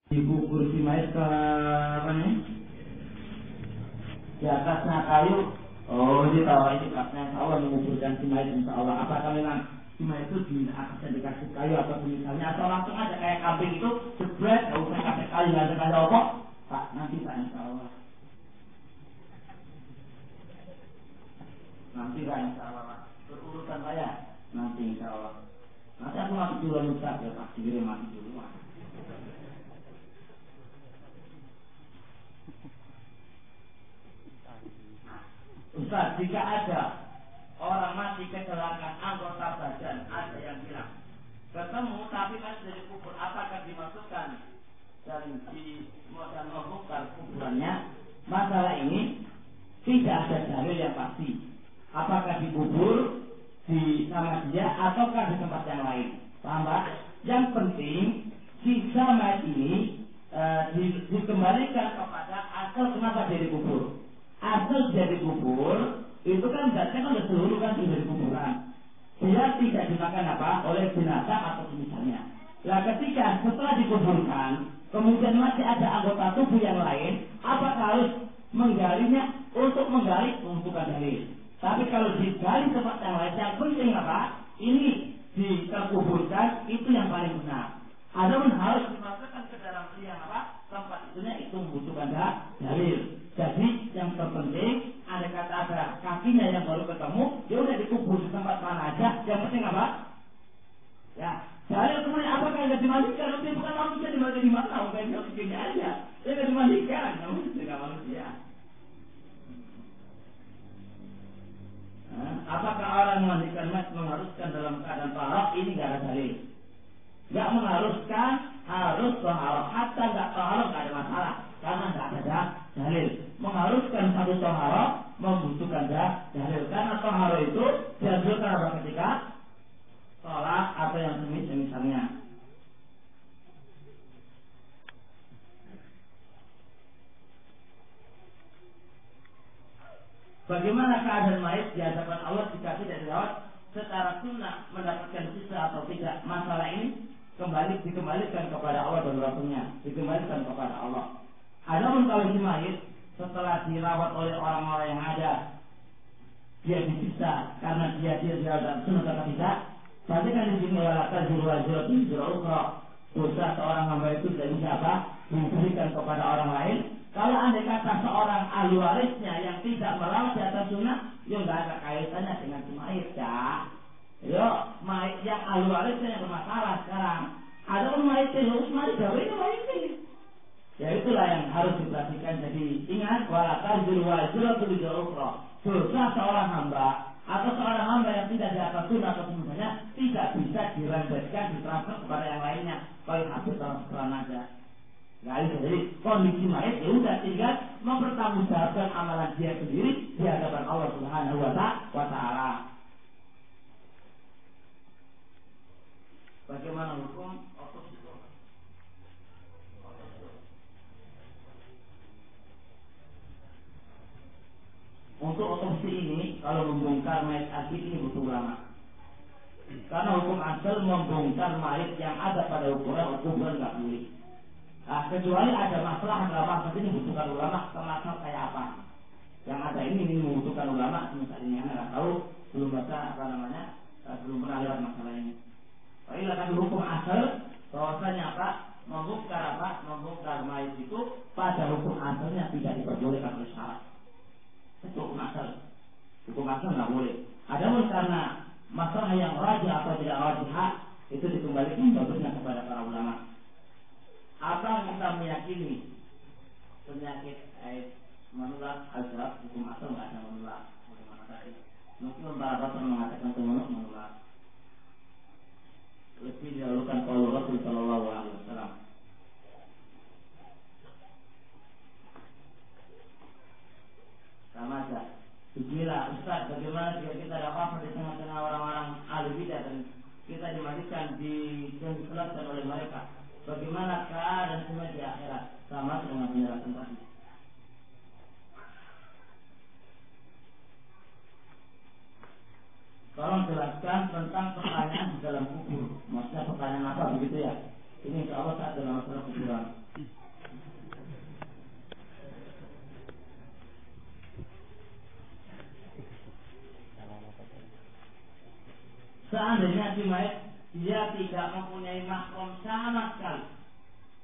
dikubur si mayat ke apa nih? Di atasnya kayu. Oh, ini tahu ini katanya Allah menguburkan si mayat insya Allah. Apakah memang si mayat itu di atasnya dikasih kayu atau misalnya atau langsung aja kayak kambing itu jebret, nggak usah kasih kayu, nggak ada apa? Pak, nanti Pak insya Allah. Nanti Pak insya Allah Pak. Berurusan saya nanti insya Allah. Nanti aku mati dulu Ustaz ya Pak, dikirim mati dulu Pak. Ustaz, jika ada orang mati kecelakaan anggota badan, ada yang bilang ketemu tapi masih dari kubur, apakah dimasukkan dan membongkar kuburannya? Masalah ini tidak ada dalil yang pasti. Apakah dikubur sama dia ataukah di tempat yang lain? Paham Pak? Yang penting sisa mayat ini dikembalikan kepada asal kenapa dia dikubur. Asal dia dikubur itu kan zatnya kan seluruh kan sudah dikuburan. Dia tidak dimakan apa oleh binatang atau misalnya. Nah ketika setelah dikuburkan kemudian masih ada anggota tubuh yang lain, apakah harus menggalinya? Untuk menggali membutuhkan dalil. Tapi kalau digali tempat yang lain, yang penting apa? Ini dikuburkan itu yang paling benar. Adapun harus dimasukkan ke dalam liang apa? Tempat itunya itu membutuhkan dalil. Jadi yang terpenting ada kata ada kakinya yang baru ketemu, dia udah dikubur di tempat mana aja. Yang penting apa? Ya, dalil kemudian apakah nggak dimandikan? Dia bukan manusia, dimandikan di mana? Bukan dia begini aja. Dia nggak dimandikan, namun dia nggak manusia. Apakah orang memandikan mayat mengharuskan dalam keadaan taharah? Ini nggak ada dalil. Nggak mengharuskan, harus taharah. Hatta nggak taharah nggak ada masalah, karena nggak ada dalil. Mengharuskan satu taharah membutuhkan dalil, karena taharah itu dianjurkan apa ketika sholat atau yang semisalnya. Bagaimana keadaan mayat di hadapan Allah jika tidak dirawat secara sunnah, mendapatkan sisa atau tidak? Masalah ini dikembalikan kepada Allah dan Rasulnya, dikembalikan kepada Allah. Adapun kalau si mayat setelah dirawat oleh orang-orang yang ada, dia disiksa karena dia dirawat sunnah atau tidak? Berarti kan di sini walakan dosa seorang hamba itu tidak bisa apa? Diberikan kepada orang lain. Kalau andai kata seorang ahli warisnya yang tidak merawat di atas sunnah, ya nggak ada kaitannya dengan si mayit ya. Yo, mayit yang ahli warisnya yang bermasalah sekarang. Ada pun mayit terus mayit ini mayit ini. Ya itulah yang harus diperhatikan. Jadi ingat walakan dosa seorang hamba atau seorang hamba yang tidak di atas sunnah atau semuanya tidak bisa dirembetkan, ditransfer kepada yang lainnya. Kalau habis transferan aja. Nggak bisa. Jadi kondisi mayat ya udah tinggal mempertanggungjawabkan amalan dia sendiri di hadapan Allah Subhanahu wa Ta'ala. Bagaimana hukum otopsi? Untuk otopsi ini, kalau membongkar mayat asli ini butuh ulama. Karena hukum asal membongkar mayat yang ada pada ukuran nggak boleh. Nah, kecuali ada masalah agama seperti ini membutuhkan ulama, termasuk kayak apa? Yang ada ini membutuhkan ulama, misalnya ini nggak tahu, belum baca belum pernah lihat masalah ini. Kalau kan hukum asal, bahwasanya apa? Membongkar mayat itu pada hukum asalnya tidak diperbolehkan oleh syarat. Itu hukum asal. Hukum asal nggak boleh. Adapun karena masalah yang rajih atau tidak rajih, itu dikembalikan bagusnya kepada para ulama. Apa kita meyakini penyakit AIDS menular azab, hukum asal nggak ada menular. Bagaimana tadi? Mungkin para dokter mengatakan itu menular. Lebih didahulukan qaul Rasul sallallahu alaihi wasallam. Sama aja. Bismillah, Ustaz, bagaimana jika kita ada apa di tengah-tengah orang-orang ahli bidah dan kita dimandikan dan disolatkan oleh mereka? Bagaimana keadaan semua di akhirat? Sama dengan penjelasan tadi. Tolong jelaskan tentang pertanyaan di dalam kubur. Maksudnya pertanyaan apa begitu ya? Ini insya Allah saat dalam masalah kuburan. si mayit dia tidak mempunyai mahram sama sekali,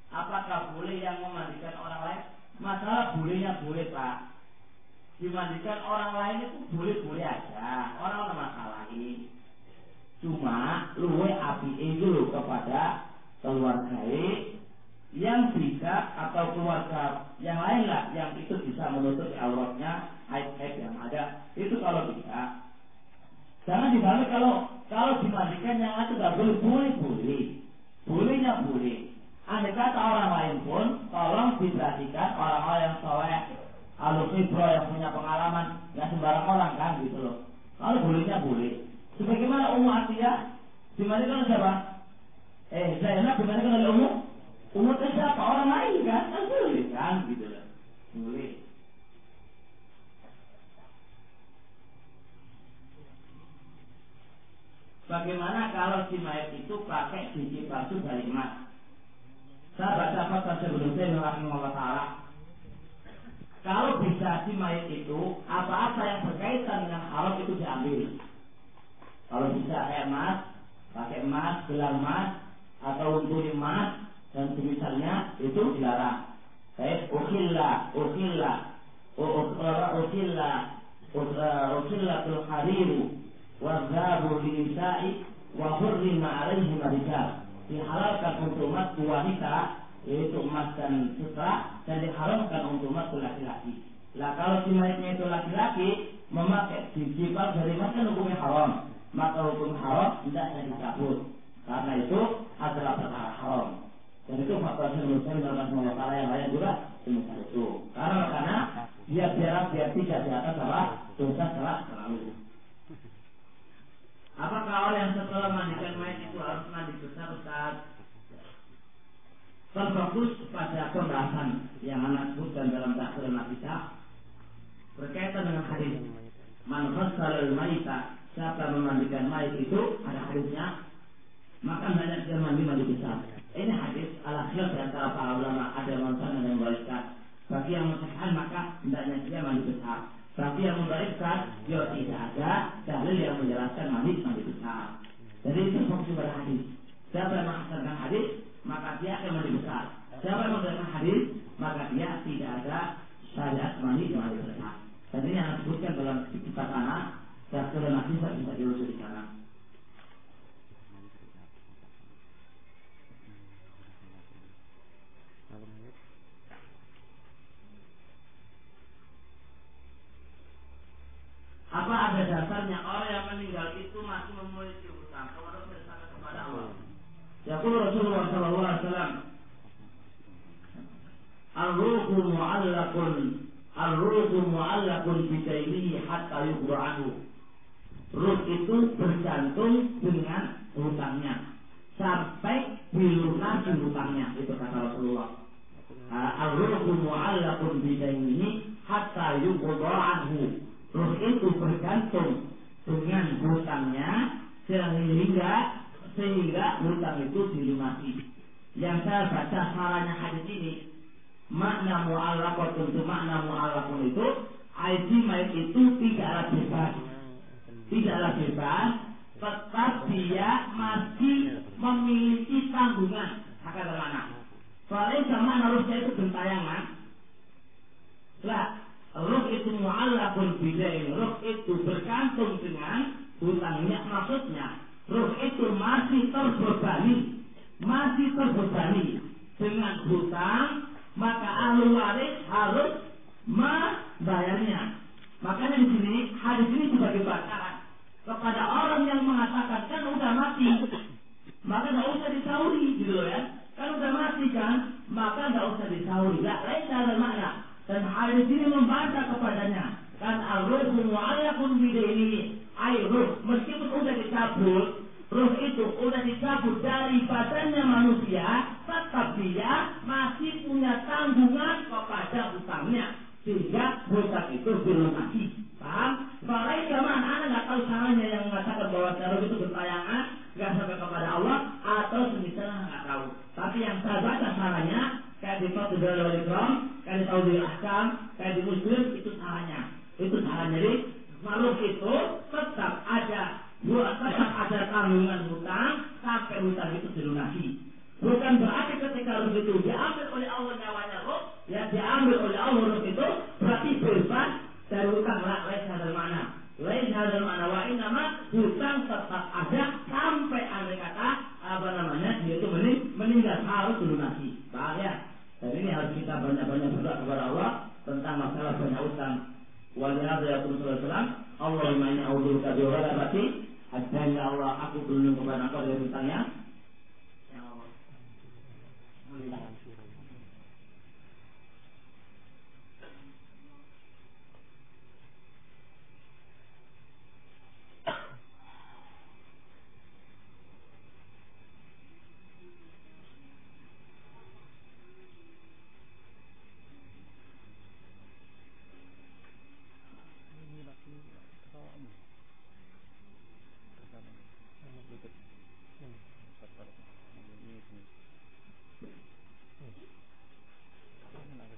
apakah boleh yang memandikan orang lain? Masalah bolehnya boleh Pak, dimandikan orang lain itu boleh-boleh aja, orang masalahin. Cuma luwe api itu loh kepada keluarga yang bisa atau keluarga yang lain lah yang itu bisa menutup auratnya, aib-aib yang ada itu kalau bisa. Jangan dibalik kalau dimandikan yang lain itu nggak boleh, bolehnya boleh. Andai kata orang lain pun tolong diperhatikan orang-orang yang soleh, alufibro yang punya pengalaman, nggak sembarang orang kan gitu loh. Kalau bolehnya boleh. Sebagaimana Ummu Atiyah dimandikan oleh siapa? Zainab dimandikan oleh Ummu itu siapa? Orang lain kan? Kan boleh kan gitu loh. Boleh. Bagaimana kalau si mayat itu pakai cincin palsu dari emas? Saya baca fatwa sebelum saya rahimahullah ta'ala. Kalau bisa si mayat itu apa-apa yang berkaitan dengan haram itu diambil. Kalau bisa emas, pakai emas, gelang emas, atau untuk emas dan semisalnya itu dilarang. Ukhillatul hariru wa'dhabu linisa'i wa hurrima alaihim rijal. Dihalalkan untuk umat wanita yaitu emas dan sutra, dan diharamkan untuk umat laki-laki. Lah kalau si mayatnya itu laki-laki memakai jilbab dari emas kan hukumnya haram, maka hukum haram hendaknya dicabut karena itu adalah perkara haram. Dan itu faktor Muslim dalam masalah yang lain juga semisal itu. Karena dia biar tidak di atas apa dosa selalu. Apakah orang yang setelah mandikan mayat itu harus mandi besar Ustaz? Terfokus pada pembahasan yang anak sebutkan dalam Tafsir Al-Nafisah berkaitan dengan hadis man ghassala al-mayta, siapa memandikan mayat itu ada hadisnya, maka banyak dia mandi besar. Ini hadis al-khilaf di antara para ulama, ada yang mengatakan dan yang mengatakan bagi yang mensahihkan maka hendaknya dia mandi besar. Bagi yang mengatakan ya tidak ada dalil yang menjelaskan mandi besar. Jadi itu fokus pada hadis. Siapa yang menghasankan hadis maka dia akan mandi besar. Siapa yang menghasankan hadis maka dia tidak ada syariat mandi besar. Dan ini yang disebutkan dalam kitab anak dan sudah nanti bisa diurus di sana. Apa ada dasarnya orang yang meninggal itu masih memiliki hutang kepada Allah? Yaqul Rasulullah sallallahu alaihi wasallam, Ar-ruhu mu'allaqun bidainihi hatta yuqda anhu. Ruh itu bergantung dengan hutangnya sampai dilunasi hutangnya, itu kata Rasulullah. Ar-ruhu mu'allaqun bidainihi hatta yuqda anhu. Ruh itu bergantung dengan hutangnya sehingga hutang itu dilunasi. Yang saya baca saranya hadis ini, makna mu'allaqun, untuk makna mu'allaqun itu aidi mayat itu tidaklah bebas, tetap dia masih memiliki tanggungan. Hakata mana? Soalnya sama harusnya itu gentayangan. Lah, ruh itu mu'allaqun bidain, ruh itu bergantung dengan hutangnya, maksudnya ruh itu masih terbebani dengan hutang, maka ahli waris harus membayarnya. Makanya di sini hadis ini sebagai bantahan kepada orang yang mengatakan kan udah mati, maka nggak usah disauri gitu loh ya. Kan udah mati kan, maka nggak usah disauri. Lain dalam makna. Dan hadis ini membantah kepadanya. Kan al-ruhu mu'allaqun bidainihi. Ruh meskipun udah dicabut, ruh itu udah dicabut dari badannya manusia, tetap dia masih punya tanggungan kepada hutangnya, sehingga hutang itu dilunasi. Paham? Soalnya zaman anak nggak tahu caranya yang mengatakan bahwa ruh itu gentayangan nggak sampai kepada Allah atau semisalnya nggak tahu. Tapi yang saya baca caranya kayak di Fathul Wal-Ikram, kayak di Taudhil Ahkam, kayak di Muslim, itu caranya. Jadi makhluk itu tetap ada tanggungan hutang diambil oleh Allah nyawanya roh, ya diambil oleh Allah roh itu berarti bebas dari hutang. Lain hadal mana? Lain hadal mana? Wa innama hutang tetap ada sampai andai kata dia itu meninggal, harus dilunasi. Paham ya? Dan ini harus kita banyak-banyak berdoa kepada Allah tentang masalah banyak utang. Walihada ya Rasulullah, Allahumma inni a'udzubika min ghalabati ad-dain. Ya Allah, aku berlindung kepada Engkau dari hutangnya. Ya Allah.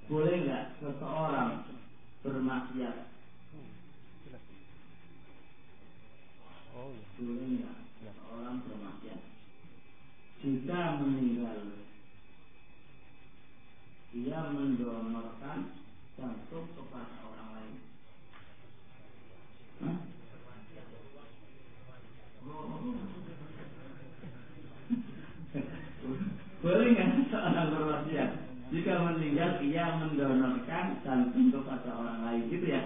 Boleh nggak seseorang bermaksiat? Boleh nggak seseorang bermaksiat jika meninggal dia mendonorkan jantung kepada orang lain? Hah? Boleh nggak seseorang bermaksiat jika meninggal ia mendonorkan jantung kepada orang lain, gitu ya?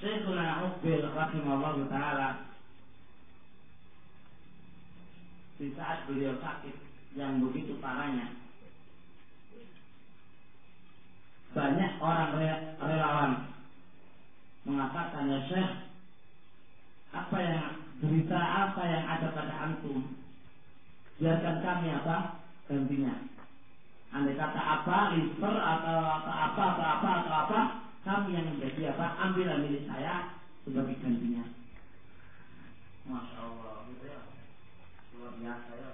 Syekhuna Uqbil rahimahullah ta'ala di saat beliau sakit yang begitu parahnya, banyak orang relawan mengatakan, ya Syekh, apa yang berita apa yang ada pada antum, biarkan kami gantinya. Andai kata apa, liver atau apa, kami yang menjadi ambilan milik saya sebagai gantinya. Masya Allah, gitu ya. Luar biasa ya.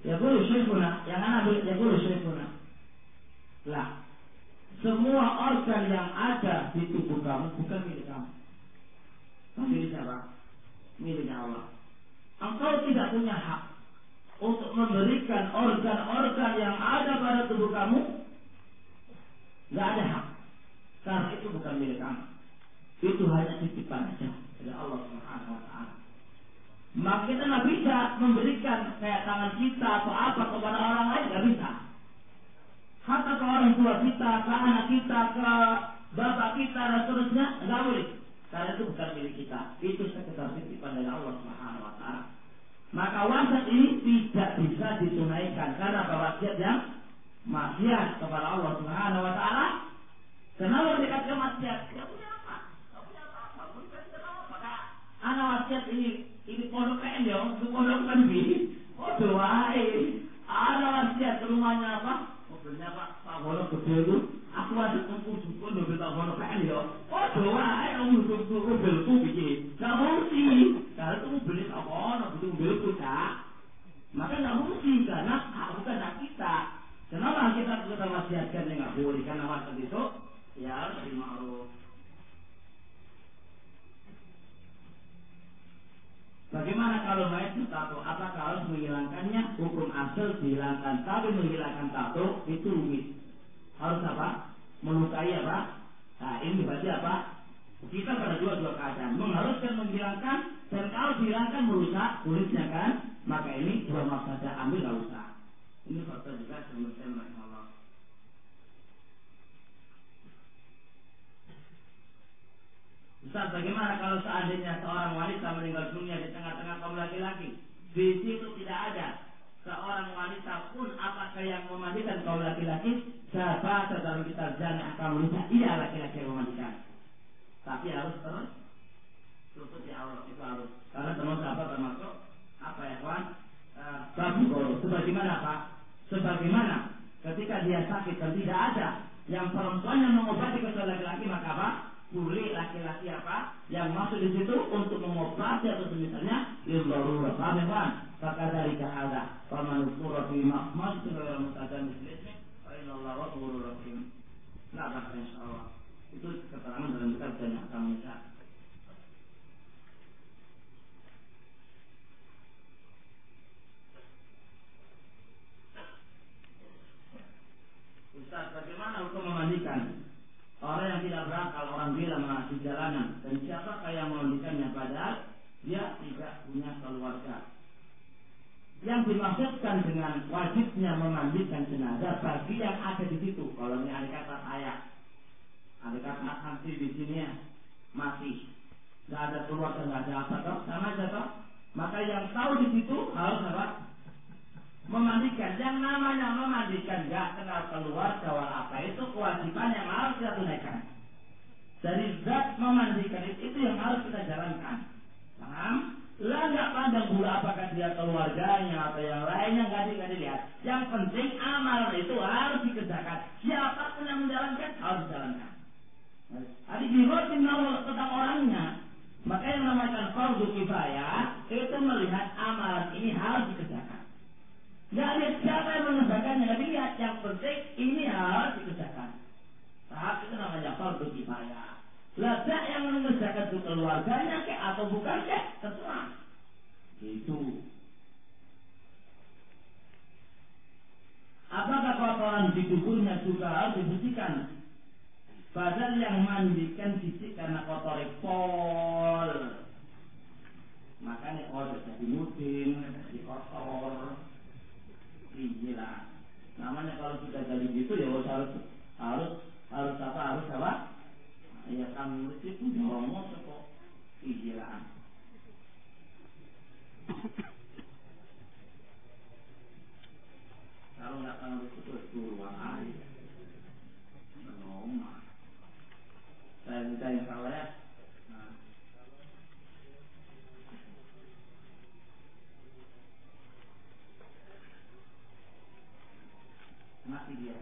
Ya boleh Syekhuna, yang anak ya boleh Syekhuna. Lah, semua organ yang ada di tubuh kamu bukan milik kamu. Milik siapa? Miliknya Allah. Engkau tidak punya hak untuk memberikan organ-organ yang ada pada tubuh kamu. Tidak ada hak. Karena itu bukan milik kamu. Itu hanya titipan saja dari Allah Subhanahu wa ta'ala. Maka kita tidak bisa memberikan kayak tangan kita atau apa kepada orang lain, tidak bisa. Hatta ke orang tua kita, ke anak kita, ke bapak kita dan seterusnya, tidak boleh. Karena itu bukan milik kita. Itu sekedar titipan dari Allah Subhanahu wa ta'ala. Maka wasiat ini tidak bisa ditunaikan karena wasiat yang maksiat kepada Allah Subhanahu wa ta'ala. Kenapa dikatakan maksiat? Dia punya apa? Tidak punya apa-apa. Maka anak wasiat ini pondok PN ya, itu pondok lebih. Oh doa anak wasiat rumahnya apa? Mobilnya Pak Bono gede itu. Aku ada kumpul pondok kita pondok PN ya. Oh doa untuk mobilku bikin. Tidak mungkin. Kalau itu mobilnya Pak Bono, itu mobilku tak. Maka tidak mungkin karena bukan hak kita. Kenapa kita wasiatkan yang tidak boleh? Karena wasiat itu ya harus dima'ruf. Bagaimana kalau mayat tato? Apakah harus menghilangkannya? Hukum asal dihilangkan. Tapi menghilangkan tato itu rumit. Harus apa? Melukai apa? Nah ini berarti apa? Kita pada dua keadaan. Mengharuskan menghilangkan. Dan kalau dihilangkan merusak kulitnya kan? Maka ini dua maksudnya ambil gak usah. Ini fakta juga sebelum Allah. Ustaz, bagaimana kalau seandainya seorang wanita meninggal dunia di tengah-tengah kaum laki-laki? Di situ tidak ada seorang wanita pun apakah yang memandikan kaum laki-laki? Siapa dalam kitab Jami' akan menuliskan iya laki-laki yang memandikan. Tapi harus terus tutup ya Allah, itu harus. Karena termasuk apa ya kawan? Babu goro. Sebagaimana apa? Sebagaimana ketika dia sakit dan tidak ada yang perempuan yang mengobati kecuali laki-laki, maka apa? Boleh laki-laki apa yang masuk di situ untuk mengobati atau misalnya lildarurah. Paham ya kan? Maka dari kahada faman uqura fi ma'mas ghayra mutaqaddim muslimin fa innallaha ghafurur rahim. La bahasa insyaallah. Itu keterangan dalam kitab Jami' Ahkam Nisa. Ustaz, bagaimana hukum memandikan orang yang tidak berakal, orang gila di jalanan, dan siapakah yang memandikannya padahal dia tidak punya keluarga? Yang dimaksudkan dengan wajibnya memandikan jenazah bagi yang ada di situ. Kalau ini ada kata saya, ada kata aksi di sini ya, mati, nggak ada keluarga, nggak ada apa toh, sama aja toh. Maka yang tahu di situ harus apa? Memandikan. Yang namanya memandikan nggak kenal keluarga wal apa, itu kewajiban yang harus kita tunaikan. Dari zat memandikan itu yang harus kita jalankan. Paham? Lah nggak pandang pula apakah dia keluarganya atau yang lainnya, nggak dilihat. Yang penting amal itu harus dikerjakan. Siapapun yang menjalankan harus dijalankan. Tadi dirotin tentang orangnya. Maka yang namanya fardu kifayah itu melihat amalan ini harus dikerjakan. Nggak lihat siapa yang mengerjakannya, nggak dilihat. Yang penting ini harus dikerjakan. Tahap itu namanya fardu kifayah. Lada yang mengerjakan itu keluarganya atau bukan terserah. Itu. Apakah kotoran di tubuhnya juga harus dibersihkan? Padahal yang mandikan fisik karena kotor pol. Makanya kalau jadi mudin, jadi kotor, gila. Namanya kalau sudah jadi gitu ya harus apa? Ya kan itu ngomong kok kegilaan. Kalau nggak tahu itu keluar aja. Ngomong. Saya minta yang salah ya. Mati dia.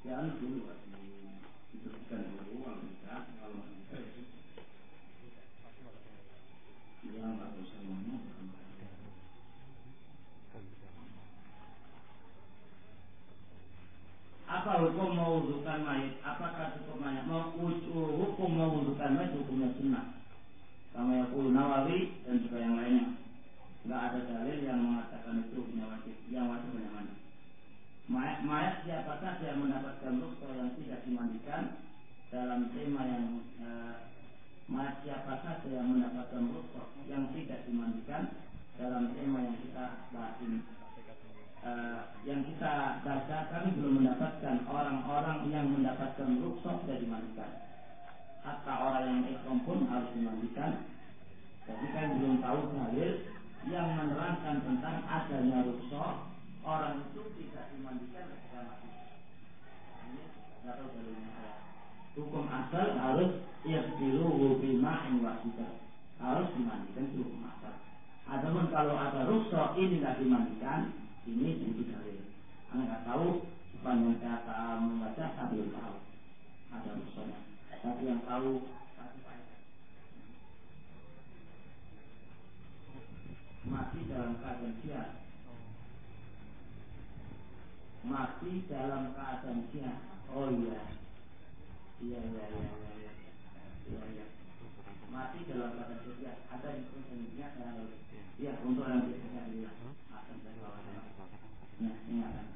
Jangan dulu diberikan dulu uang bisa, kalau nggak bisa itu dia nggak usah ngomong. Apa hukum mewudukan mayit? Apakah cukup mayat? Hukum mewudukan mayit hukumnya sunnah. Sama Yaqul Nawawi dan juga yang lainnya. Nggak ada dalil yang mengatakan itu punya wajib. Yang wajib hanya mandi. Mayat siapa saja yang mendapatkan rukhsah yang tidak dimandikan dalam tema yang mayat siapa saja yang mendapatkan rukhsah yang tidak dimandikan dalam tema yang kita bahas ini. Yang kita baca kami belum mendapatkan orang-orang yang mendapatkan rukhsah tidak dimandikan. Hatta orang yang ihram pun harus dimandikan. Jadi kami belum tahu dalil yang menerangkan tentang adanya rukhsah orang itu tidak dimandikan ketika mati. Ini tidak tahu dalilnya saya. Hukum asal harus yaghsiluhu bima'in wahidah. Harus dimandikan itu hukum asal. Adapun kalau ada rukhsah ini tidak dimandikan, ini butuh dalil. Anda nggak tahu sepanjang saya membaca, saya belum tahu ada rukhsahnya. Tapi yang tahu mati dalam keadaan jihad. Mati dalam keadaan jihad. Oh iya. Iya. Mati dalam keadaan jihad. Ada di kuncinya saya. Iya, untuk yang saya bilang. Akan saya bawakan. Ya, ingatkan.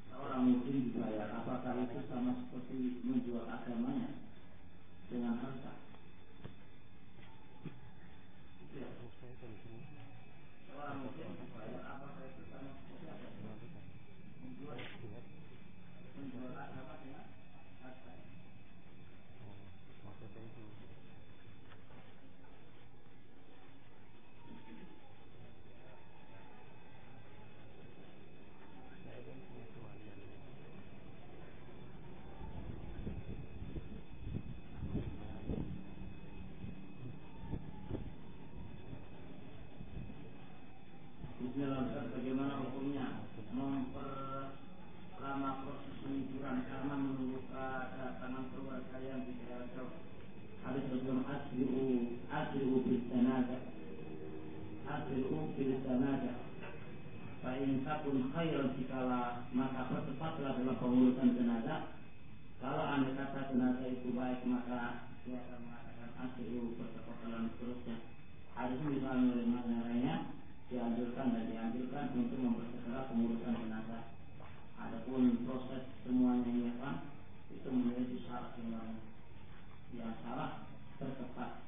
Seorang muslim dibayar, apakah itu sama seperti menjual agamanya dengan harta? Ya. Seorang muslim dibayar, apakah itu sama seperti apa? Menjual agama dengan harta. Bismillah, bagaimana hukumnya memperlama proses penguburan karena menunggu kedatangan keluarga yang di daerah jauh? Hadis sebelum asri'u bil janazah. Fa in takun khairan jikalau maka percepatlah dalam pengurusan jenazah. Kalau andai kata jenazah itu baik, maka dia akan mengatakan asiru bertepatan seterusnya. Hadis ini misalnya oleh yang lainnya dianjurkan dan dianjurkan untuk mempersegera pengurusan jenazah. Adapun proses semuanya ini apa? Itu menjadi syarat semuanya. Yang salah tertepat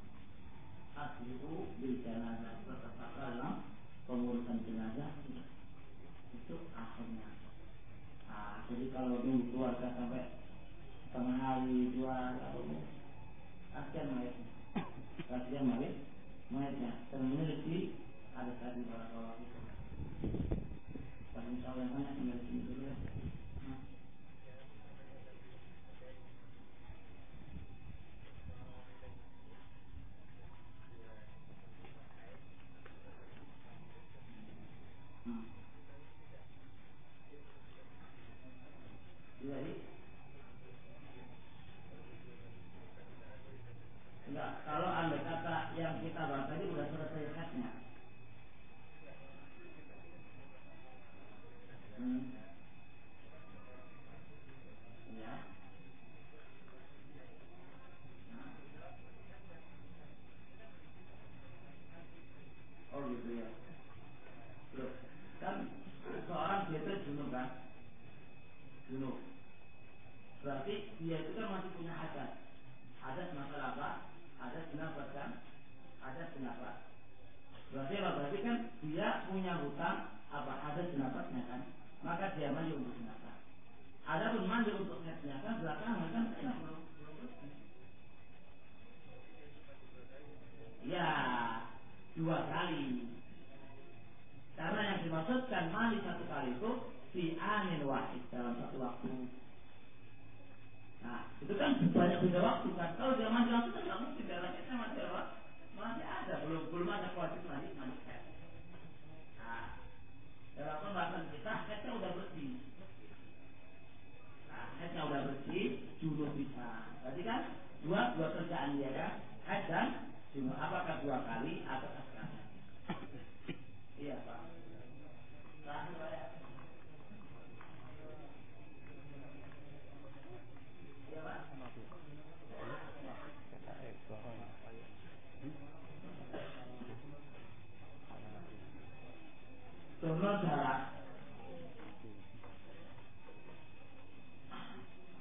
asiru bil jenazah, tertepat dalam pengurusan jenazah itu akhirnya. Jadi kalau nunggu keluarga sampai setengah hari, 2 hari, kasihan mayatnya. Kasihan mayatnya. Sebenarnya lebih ada tadi para kawan itu. Tapi insya Allah banyak tinggal di sini dulu ya. Jadi enggak, kalau andai kata yang kita bahas tadi udah selesai hadnya. Ya. Oh gitu ya. Loh, kan seorang dia itu junub kan? Junub. Berarti dia itu kan masih punya hadas. Hadas masalah apa? Hadas jenazah kan? Hadas jenazah. Berarti apa? Berarti kan dia punya hutang apa? Hadas jenazahnya kan? Maka dia mandi untuk jenazah. Adapun mandi untuk haidnya kan belakangan kan kita belum ya 2 kali. Karena yang dimaksudkan mandi 1 kali itu fi anin wahid, dalam 1 waktu. Nah, itu kan banyak beda waktu kan. Kalau dia mandi langsung kan nggak mungkin dalam haidnya masih apa? Masih ada, belum ada kewajiban mandi haid. Nah, dalam pembahasan kita haidnya udah bersih. Nah, haidnya udah bersih, junub bisa. Berarti kan dua kerjaan dia kan, haid dan junub. Apakah 2 kali atau sekali? Iya Pak. Terakhir Pak ya. Iya Pak. Donor darah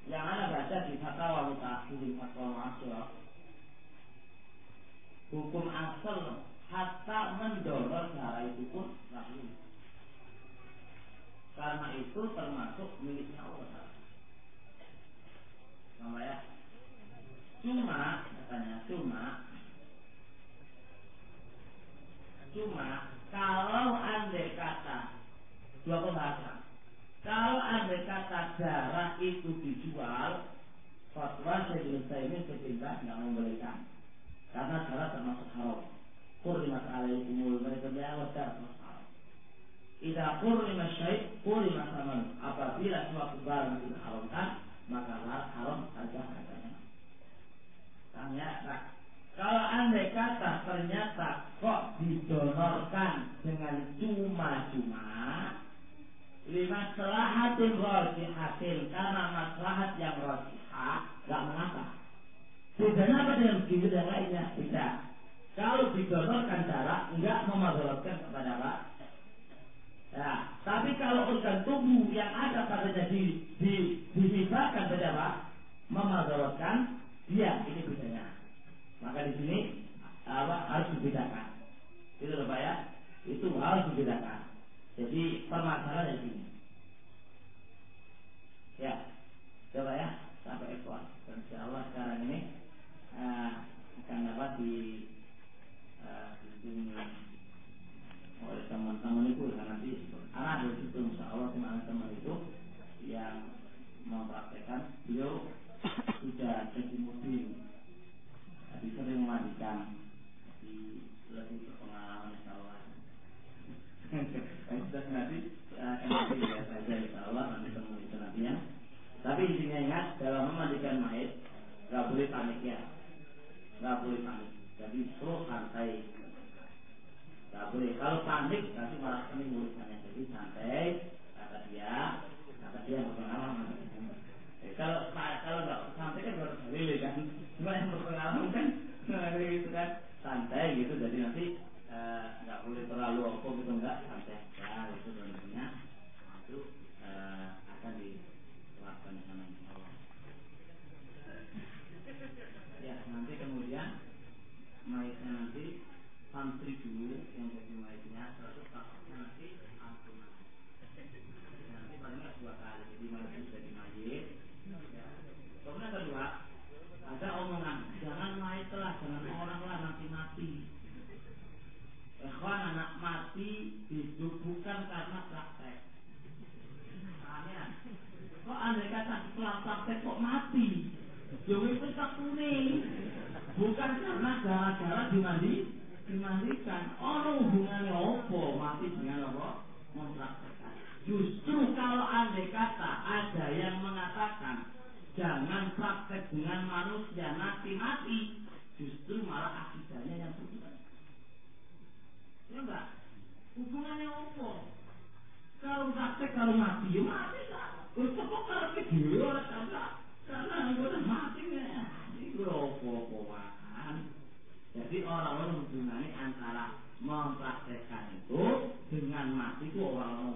yang Anda baca di Fatwa Mutaakhirin Fatwa Mu'asyirah, hukum asal hatta mendonor darah itu pun sahih. Karena itu termasuk miliknya Allah. Sama ya. Cuma katanya cuma kalau andai kata dua pembahasan. Kalau andai kata darah itu dijual, fatwa Syaikhul Utsaimin sepintas nggak membolehkan. Karena darah termasuk haram. Hurrimat alaikumul maitatu wa darah haram. Idza hurrima syai' hurrima thamanu. Apabila suatu barang itu diharamkan, maka haram harganya. Tanya, nah, kalau andai kata ternyata kok didonorkan dengan cuma-cuma, lima maslahatin rajihatin, karena maslahat yang rajihah, gak mengapa. Bedanya apa dengan begitu yang lainnya? Tidak. Kalau didonorkan darah, enggak memadaratkan kepada apa? Ya, tapi kalau organ tubuh yang ada padanya dihibahkan saja Pak, memadaratkan dia, ini bedanya. Maka di sini harus dibedakan. Itu loh Pak ya, itu harus dibedakan. Jadi permasalahan di sini. Ya, coba ya sampai ekor. Dan insya Allah sekarang ini akan dapat dibimbing oleh teman-teman itu, karena nanti arah dari situ insya Allah teman-teman itu yang mempraktekkan, beliau sudah jadi musim, jadi sering memandikan, jadi lebih berpengalaman insya Allah. Nanti akan biasa saja insya Allah, nanti teman itu nantinya. Tapi intinya ingat, dalam memandikan mayat nggak boleh panik ya, nggak boleh panik. Jadi slow santai. Gak boleh. Kalau panik nanti malah pening urusannya. Jadi santai, kata dia berpengalaman. Kalau nggak praktek kok mati. Yo itu takune. Bukan karena gara-gara dimandikan. Hubungannya apa mati dengan apa? Mempraktekkan. Justru kalau andai kata ada yang mengatakan jangan praktek dengan manusia nanti mati, justru malah akidahnya yang benar. Ya enggak? Hubungannya apa? Kalau praktek kalau mati, ya mati lah. Kok kalau video karena udah mati ya. Itu apa-apaan. Jadi orang-orang hubungannya antara mempraktekkan itu dengan mati itu orang-orang